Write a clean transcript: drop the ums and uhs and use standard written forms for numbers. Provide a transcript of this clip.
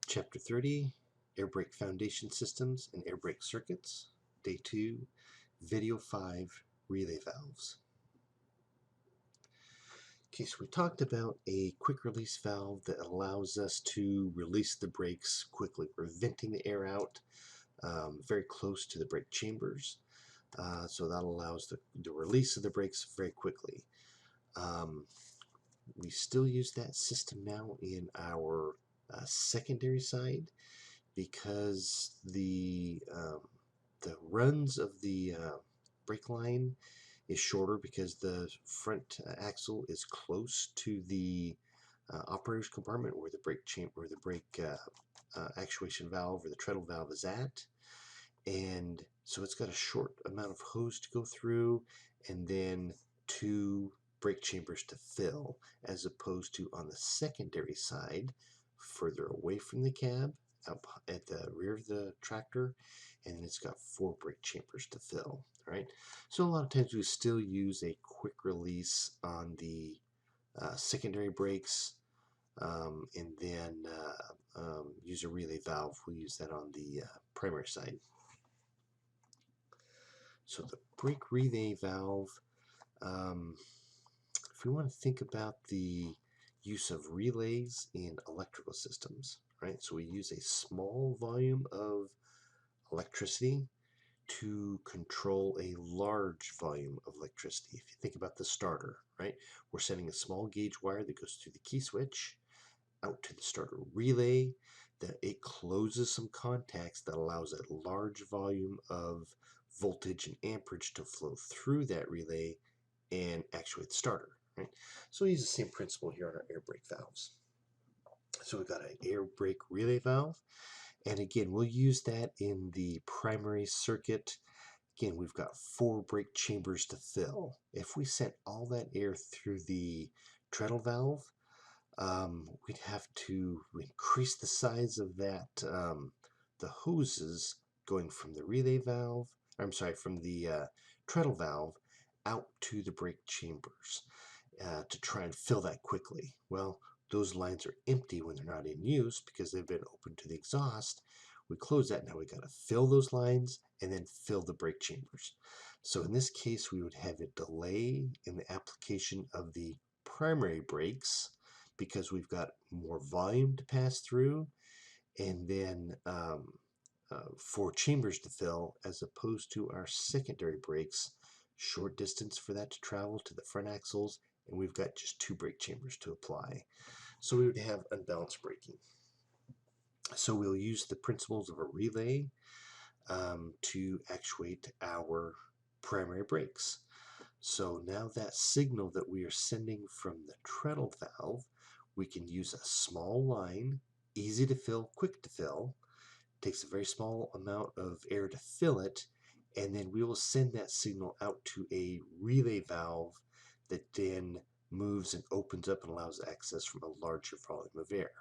Chapter 30, Air Brake Foundation Systems and Air Brake Circuits. Day 2, Video 5, Relay Valves. Okay, so we talked about a quick release valve that allows us to release the brakes quickly. We're venting the air out very close to the brake chambers, so that allows the release of the brakes very quickly. We still use that system now in our secondary side, because the runs of the brake line is shorter because the front axle is close to the operator's compartment where the brake chamber, where the brake actuation valve or the treadle valve is at, and so it's got a short amount of hose to go through, and then two brake chambers to fill, as opposed to on the secondary side, further away from the cab, up at the rear of the tractor, and then it's got 4 brake chambers to fill. All right, so a lot of times we still use a quick release on the secondary brakes, and then use a relay valve. We'll use that on the primary side. So the brake relay valve, if we want to think about the use of relays in electrical systems, right? So we use a small volume of electricity to control a large volume of electricity. If you think about the starter, right? We're sending a small gauge wire that goes through the key switch out to the starter relay, that it closes some contacts that allows a large volume of voltage and amperage to flow through that relay and actuate the starter, right? So we use the same principle here on our air brake valves. So we've got an air brake relay valve, and again, we'll use that in the primary circuit. Again, we've got 4 brake chambers to fill. If we sent all that air through the treadle valve, we'd have to increase the size of that, the hoses going from the relay valve, from the treadle valve out to the brake chambers to try and fill that quickly. Well, those lines are empty when they're not in use because they've been open to the exhaust. We close that. Now we got to fill those lines and then fill the brake chambers. So in this case, we would have a delay in the application of the primary brakes because we've got more volume to pass through, and then 4 chambers to fill, as opposed to our secondary brakes, short distance for that to travel to the front axles, and we've got just 2 brake chambers to apply. So we would have unbalanced braking. So we'll use the principles of a relay to actuate our primary brakes. So now that signal that we are sending from the treadle valve, we can use a small line, easy to fill, quick to fill. It takes a very small amount of air to fill it, and then we will send that signal out to a relay valve that then moves and opens up and allows access from a larger volume of air.